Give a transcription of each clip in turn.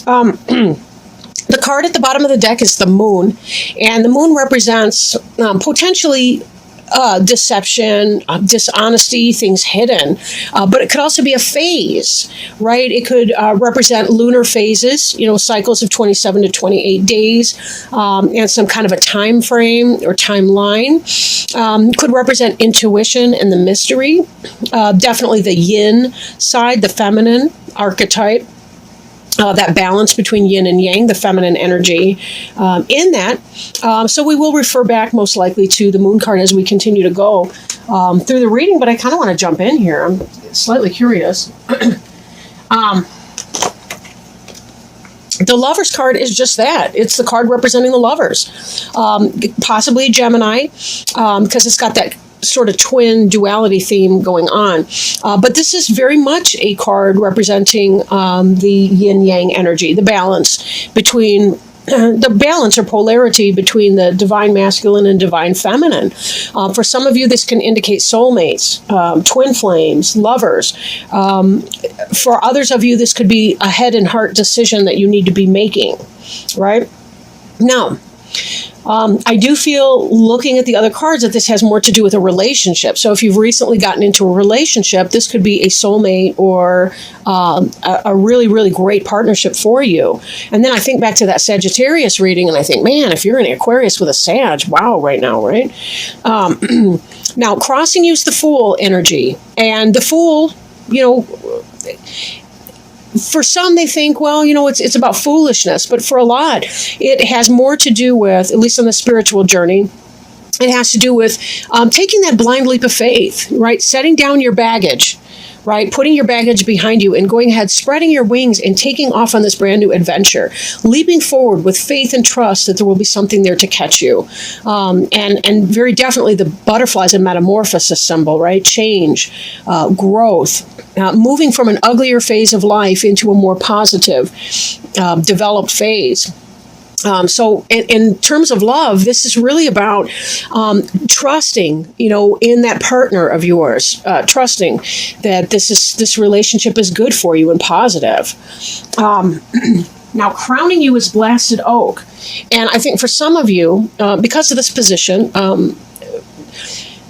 The card at the bottom of the deck is the moon, and the moon represents potentially deception, dishonesty, things hidden. But it could also be a phase, right? It could represent lunar phases, cycles of 27 to 28 days, and some kind of a time frame or timeline. Could represent intuition and the mystery. Definitely the yin side, the feminine archetype. That balance between yin and yang, the feminine energy in that. So we will refer back most likely to the moon card as we continue to go through the reading, but I kind of want to jump in here. I'm slightly curious. The Lovers card is just that. It's the card representing the lovers. Possibly Gemini, because it's got that sort of twin duality theme going on. But this is very much a card representing the yin-yang energy, the balance between the balance or polarity between the divine masculine and divine feminine. For some of you, this can indicate soulmates, twin flames, lovers. For others of you, this could be a head and heart decision that you need to be making, right? Now, I do feel, looking at the other cards, that this has more to do with a relationship. So if you've recently gotten into a relationship, this could be a soulmate or a really, really great partnership for you. And then I think back to that Sagittarius reading, and I think, man, if you're in Aquarius with a Sag, wow, right now, right? Now, crossing you is the Fool energy. And the Fool, for some, they think, well, it's about foolishness. But for a lot, it has more to do with, at least on the spiritual journey, it has to do with taking that blind leap of faith, right? Setting down your baggage, right? Putting your baggage behind you and going ahead, spreading your wings and taking off on this brand new adventure, leaping forward with faith and trust that there will be something there to catch you. And very definitely the butterfly is a metamorphosis symbol, right? Change, growth, moving from an uglier phase of life into a more positive, developed phase. So in terms of love, this is really about trusting, in that partner of yours, trusting that this relationship is good for you and positive. Now, crowning you is Blasted Oak. And I think for some of you, because of this position,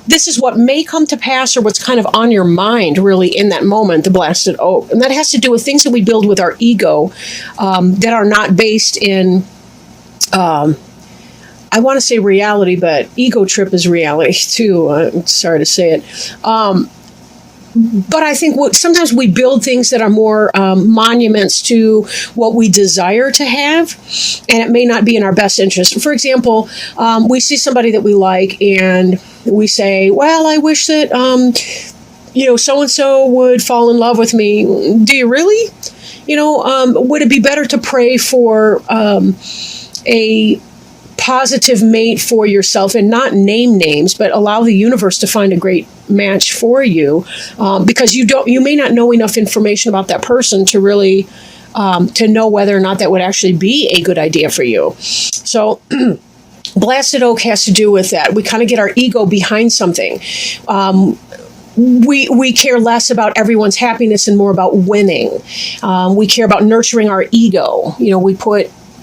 this is what may come to pass or what's kind of on your mind really in that moment, the Blasted Oak. And that has to do with things that we build with our ego that are not based in I want to say reality, but ego trip is reality too. I'm sorry to say it. But I think sometimes we build things that are more monuments to what we desire to have, and it may not be in our best interest. For example, we see somebody that we like, and we say, well, I wish that, so-and-so would fall in love with me. Do you really? Would it be better to pray for a positive mate for yourself and not name names, but allow the universe to find a great match for you, because you may not know enough information about that person to really to know whether or not that would actually be a good idea for you. So Blasted Oak has to do with that. We kind of get our ego behind something. We care less about everyone's happiness and more about winning. We care about nurturing our ego.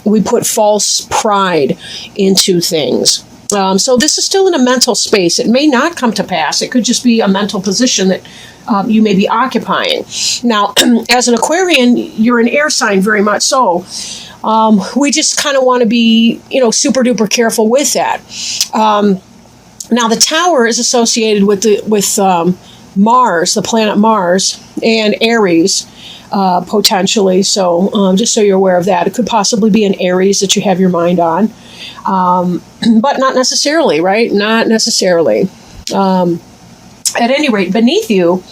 We put false pride into things. So this is still in a mental space. It may not come to pass. It could just be a mental position that you may be occupying. Now, as an Aquarian, you're an air sign very much so. We just kind of want to be, super duper careful with that. Now, the Tower is associated with Mars, the planet Mars, and Aries. Potentially. So just so you're aware of that, it could possibly be an Aries that you have your mind on, but not necessarily, right? Not necessarily. At any rate, beneath you,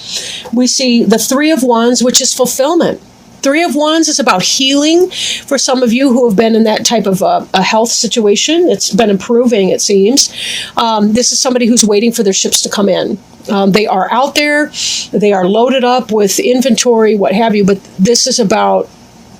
we see the Three of Wands, which is fulfillment. Three of Wands is about healing for some of you who have been in that type of a health situation. It's been improving, it seems. This is somebody who's waiting for their ships to come in. They are out there. They are loaded up with inventory, what have you. But this is about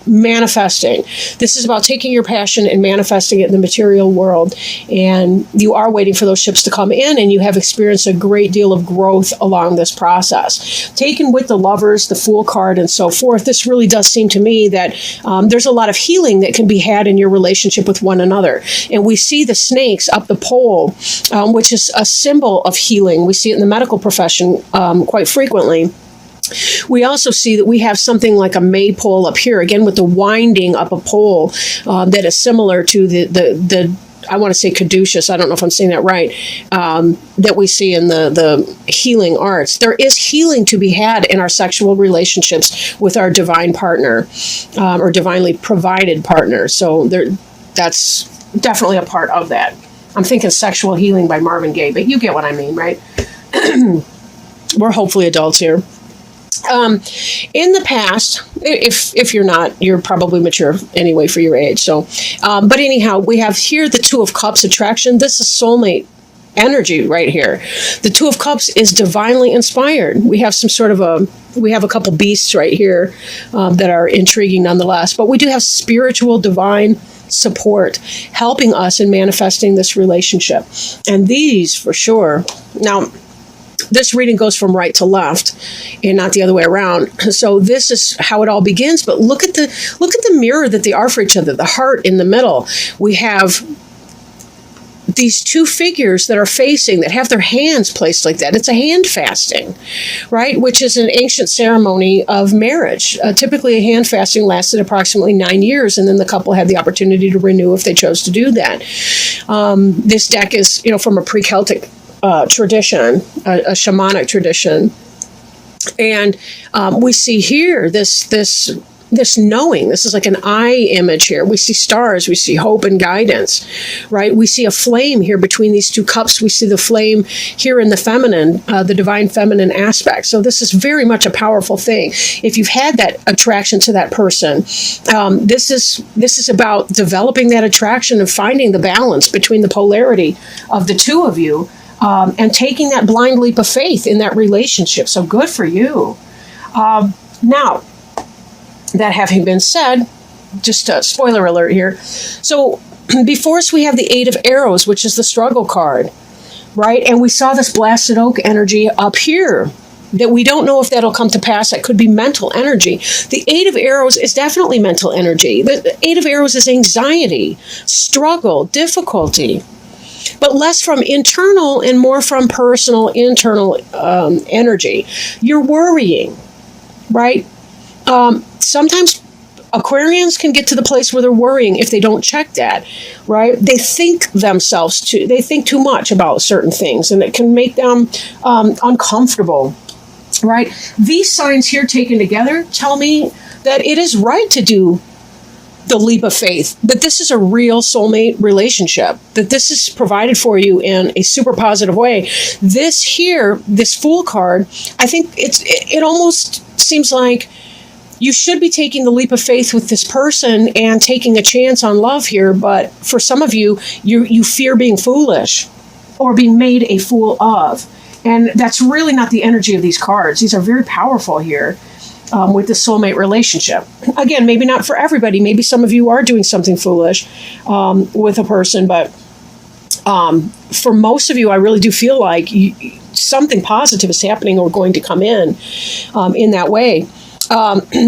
manifesting. This is about taking your passion and manifesting it in the material world. And you are waiting for those ships to come in, and you have experienced a great deal of growth along this process. Taken with the Lovers, the Fool card, and so forth, this really does seem to me that there's a lot of healing that can be had in your relationship with one another. And we see the snakes up the pole, which is a symbol of healing. We see it in the medical profession quite frequently. We also see that we have something like a maypole up here, again with the winding up a pole that is similar to the I want to say caduceus, I don't know if I'm saying that right, that we see in the healing arts. There is healing to be had in our sexual relationships with our divine partner or divinely provided partner. So that's definitely a part of that. I'm thinking Sexual Healing by Marvin Gaye, but you get what I mean, right? We're hopefully adults here. In the past, if you're not, you're probably mature anyway for your age. So, but anyhow, we have here the Two of Cups attraction. This is soulmate energy right here. The Two of Cups is divinely inspired. We have we have a couple beasts right here that are intriguing nonetheless, but we do have spiritual divine support helping us in manifesting this relationship. And these for sure. Now, this reading goes from right to left and not the other way around. So this is how it all begins. But look at the mirror that they are for each other, the heart in the middle. We have these two figures that are facing, that have their hands placed like that. It's a hand fasting, right? Which is an ancient ceremony of marriage. Typically, a hand fasting lasted approximately 9 years, and then the couple had the opportunity to renew if they chose to do that. This deck is, from a pre-Celtic tradition, a shamanic tradition. And we see here this knowing. This is like an eye image here. We see stars, we see hope and guidance, right? We see a flame here between these two cups. We see the flame here in the feminine, the divine feminine aspect. So this is very much a powerful thing. If you've had that attraction to that person, this is about developing that attraction and finding the balance between the polarity of the two of you. And taking that blind leap of faith in that relationship. So good for you. Now, that having been said, just a spoiler alert here. So before us, we have the Eight of Arrows, which is the struggle card, right? And we saw this blasted oak energy up here that we don't know if that'll come to pass. That could be mental energy. The Eight of Arrows is definitely mental energy. The Eight of Arrows is anxiety, struggle, difficulty, but less from internal and more from personal, internal energy. You're worrying, right? Sometimes Aquarians can get to the place where they're worrying if they don't check that, right? They think they think too much about certain things, and it can make them uncomfortable, right? These signs here taken together tell me that it is right to do the leap of faith, that this is a real soulmate relationship, that this is provided for you in a super positive way. This here, this Fool card, I think it almost seems like you should be taking the leap of faith with this person and taking a chance on love here, but for some of you, you fear being foolish or being made a fool of. And that's really not the energy of these cards. These are very powerful here. With the soulmate relationship. Again, maybe not for everybody. Maybe some of you are doing something foolish with a person, but for most of you, I really do feel like something positive is happening or going to come in that way.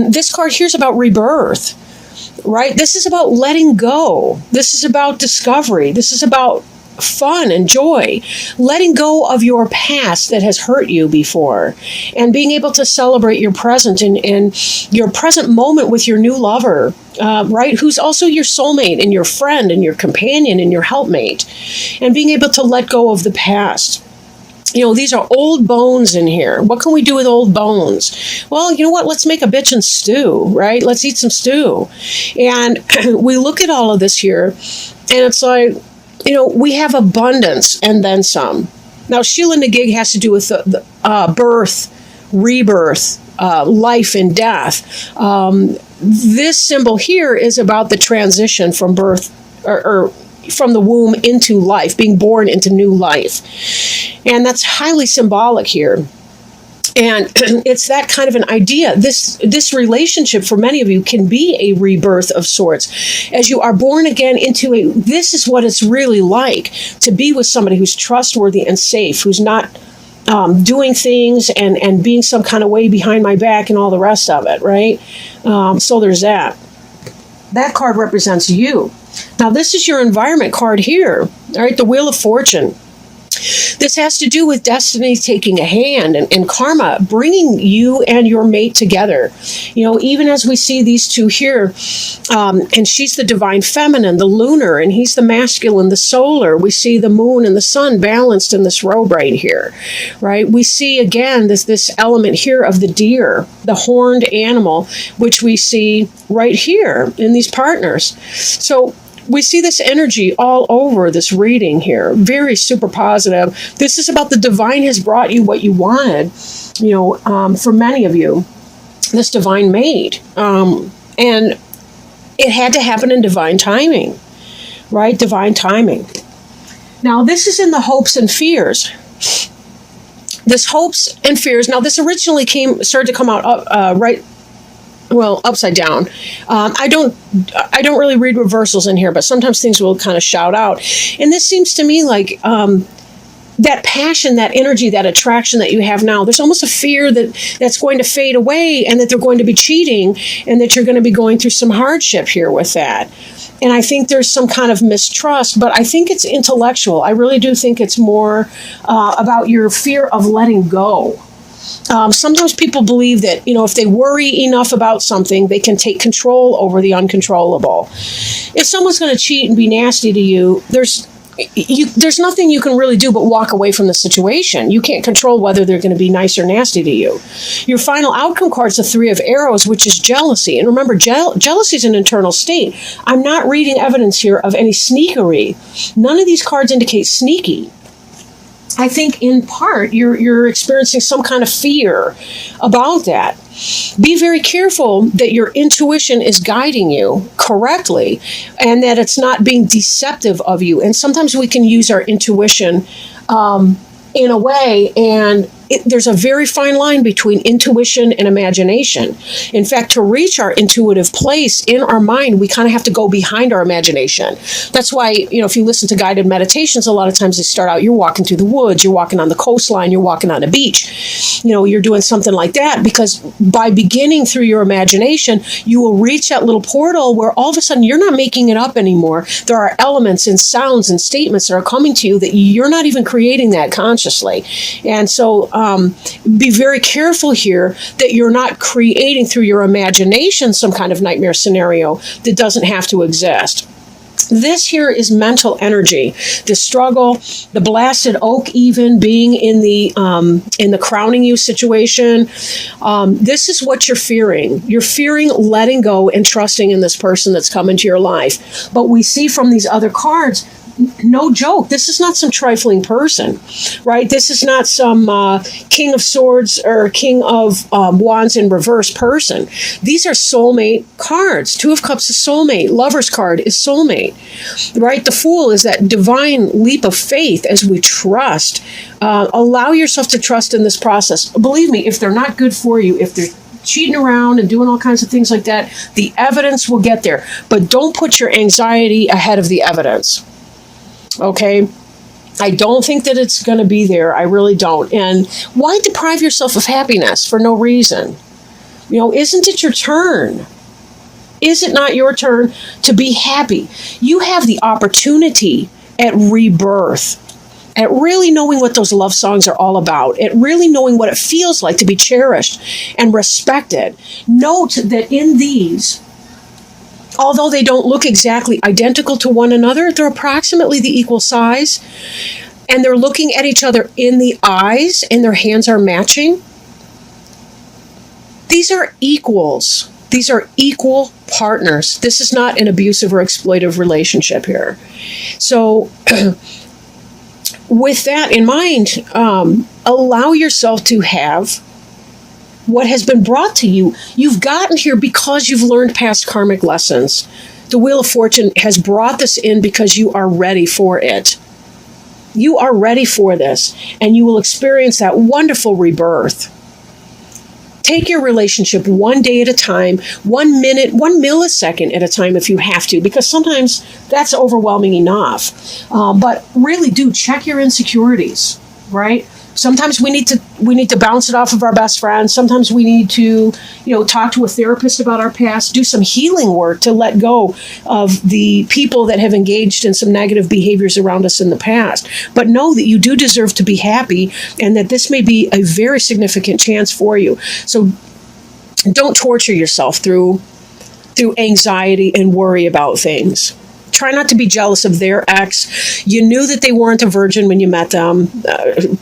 This card here is about rebirth, right? This is about letting go. This is about discovery. This is about fun and joy, letting go of your past that has hurt you before, and being able to celebrate your present and your present moment with your new lover, right? Who's also your soulmate and your friend and your companion and your helpmate, and being able to let go of the past. These are old bones in here. What can we do with old bones? Well, you know what? Let's make a bitch and stew, right? Let's eat some stew. And we look at all of this here, and it's like, we have abundance and then some. Now, Sheila Nagig has to do with the birth, rebirth, life and death. This symbol here is about the transition from birth or from the womb into life, being born into new life. And that's highly symbolic here. And it's that kind of an idea. This relationship for many of you can be a rebirth of sorts. As you are born again into this is what it's really like to be with somebody who's trustworthy and safe, who's not doing things and being some kind of way behind my back and all the rest of it, right? So there's that. That card represents you. Now, this is your environment card here, all right? The Wheel of Fortune. This has to do with destiny taking a hand and karma bringing you and your mate together. Even as we see these two here, and she's the divine feminine, the lunar, and he's the masculine, the solar. We see the moon and the sun balanced in this robe right here, right? We see again this element here of the deer, the horned animal, which we see right here in these partners. So we see this energy all over this reading here. Very super positive. This is about the divine has brought you what you wanted, for many of you, this divine mate. And it had to happen in divine timing, right? Divine timing. Now, this is in the hopes and fears. This hopes and fears. Now, this originally started to come out upside down. I don't really read reversals in here, but sometimes things will kind of shout out. And this seems to me like that passion, that energy, that attraction that you have now, there's almost a fear that's going to fade away and that they're going to be cheating and that you're going to be going through some hardship here with that. And I think there's some kind of mistrust, but I think it's intellectual. I really do think it's more about your fear of letting go. Sometimes people believe that, if they worry enough about something, they can take control over the uncontrollable. If someone's going to cheat and be nasty to you, there's nothing you can really do but walk away from the situation. You can't control whether they're going to be nice or nasty to you. Your final outcome card is the Three of Arrows, which is jealousy. And remember, jealousy is an internal state. I'm not reading evidence here of any sneakery. None of these cards indicate sneaky. I think in part you're experiencing some kind of fear about that. Be very careful that your intuition is guiding you correctly and that it's not being deceptive of you. And sometimes we can use our intuition in a way, and there's a very fine line between intuition and imagination. In fact, to reach our intuitive place in our mind, we kind of have to go behind our imagination. That's why, if you listen to guided meditations, a lot of times they start out, you're walking through the woods, you're walking on the coastline, you're walking on a beach. You're doing something like that because by beginning through your imagination, you will reach that little portal where all of a sudden you're not making it up anymore. There are elements and sounds and statements that are coming to you that you're not even creating that consciously. And so be very careful here that you're not creating through your imagination some kind of nightmare scenario that doesn't have to exist. This here is mental energy, the struggle, the blasted oak even being in the crowning you situation. This is what you're fearing. You're fearing letting go and trusting in this person that's come into your life. But we see from these other cards, no joke, this is not some trifling person, right? This is not some King of Swords or King of Wands in reverse person. These are soulmate cards. Two of Cups is soulmate. Lover's card is soulmate, right? The Fool is that divine leap of faith as we trust. Allow yourself to trust in this process. Believe me, if they're not good for you, if they're cheating around and doing all kinds of things like that, the evidence will get there. But don't put your anxiety ahead of the evidence. Okay, I don't think that it's going to be there. I really don't. And why deprive yourself of happiness for no reason? Isn't it your turn? Is it not your turn to be happy? You have the opportunity at rebirth, at really knowing what those love songs are all about, at really knowing what it feels like to be cherished and respected. Note that in these, although they don't look exactly identical to one another, they're approximately the equal size, and they're looking at each other in the eyes, and their hands are matching. These are equals. These are equal partners. This is not an abusive or exploitive relationship here. So with that in mind, allow yourself to have what has been brought to you. You've gotten here because you've learned past karmic lessons. The Wheel of Fortune has brought this in because you are ready for it. You are ready for this, and you will experience that wonderful rebirth. Take your relationship one day at a time, 1 minute, 1 millisecond at a time if you have to, because sometimes that's overwhelming enough. But really do check your insecurities, right? Sometimes we need to bounce it off of our best friend. Sometimes we need to, talk to a therapist about our past, do some healing work to let go of the people that have engaged in some negative behaviors around us in the past. But know that you do deserve to be happy, and that this may be a very significant chance for you. So don't torture yourself through anxiety and worry about things. Try not to be jealous of their ex. You knew that they weren't a virgin when you met them.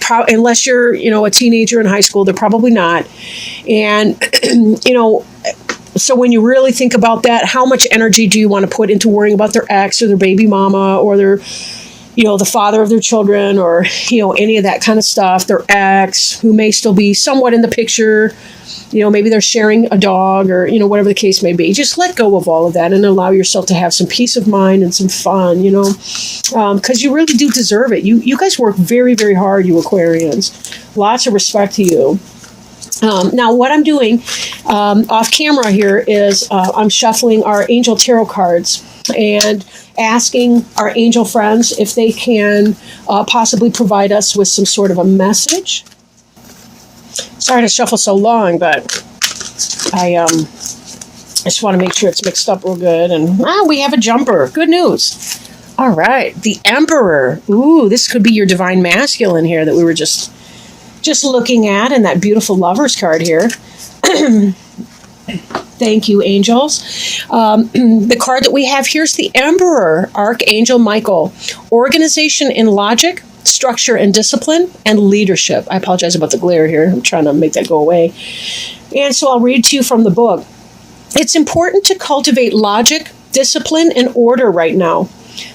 Unless you're, a teenager in high school, they're probably not. And, so when you really think about that, how much energy do you want to put into worrying about their ex or their baby mama or their, the father of their children, or, any of that kind of stuff, their ex who may still be somewhat in the picture. Maybe they're sharing a dog or, whatever the case may be. Just let go of all of that and allow yourself to have some peace of mind and some fun, because you really do deserve it. You guys work very, very hard, you Aquarians. Lots of respect to you. Now, what I'm doing off camera here is I'm shuffling our angel tarot cards and asking our angel friends if they can possibly provide us with some sort of a message. Sorry to shuffle so long, but I just want to make sure it's mixed up real good. And we have a jumper. Good news. All right, the Emperor. Ooh, this could be your divine masculine here that we were just looking at, and that beautiful Lover's card here. Thank you, angels. The card that we have here is the Emperor, Archangel Michael. Organization in logic, structure and discipline, and leadership. I apologize about the glare here. I'm trying to make that go away. And so I'll read to you from the book. It's important to cultivate logic, discipline, and order right now.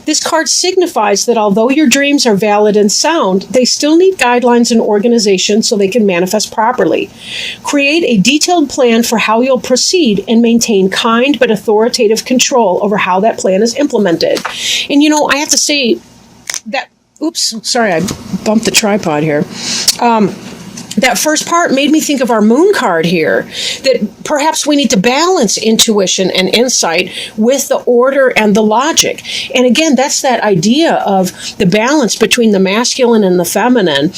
This card signifies that although your dreams are valid and sound, they still need guidelines and organization so they can manifest properly. Create a detailed plan for how you'll proceed and maintain kind but authoritative control over how that plan is implemented. And I have to say that, oops, sorry, I bumped the tripod here. That first part made me think of our moon card here, that perhaps we need to balance intuition and insight with the order and the logic. And again, that's that idea of the balance between the masculine and the feminine,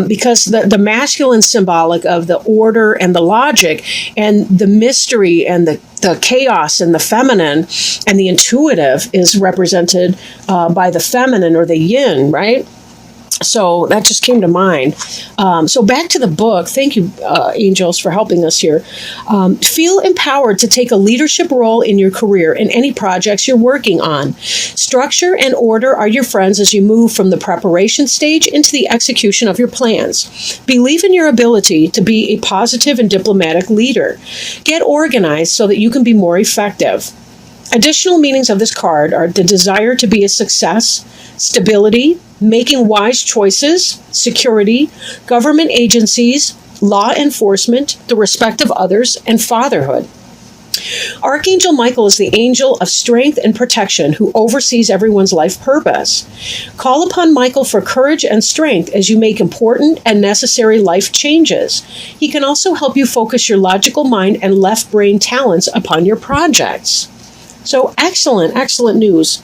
because the masculine symbolic of the order and the logic, and the mystery and the chaos and the feminine and the intuitive is represented by the feminine or the yin, right? So that just came to mind. So back to the book. Thank you, angels, for helping us here. Feel empowered to take a leadership role in your career and any projects you're working on. Structure and order are your friends as you move from the preparation stage into the execution of your plans. Believe in your ability to be a positive and diplomatic leader. Get organized so that you can be more effective. Additional meanings of this card are the desire to be a success, stability, making wise choices, security, government agencies, law enforcement, the respect of others, and fatherhood. Archangel Michael is the angel of strength and protection who oversees everyone's life purpose. Call upon Michael for courage and strength as you make important and necessary life changes. He can also help you focus your logical mind and left brain talents upon your projects. So excellent, excellent news.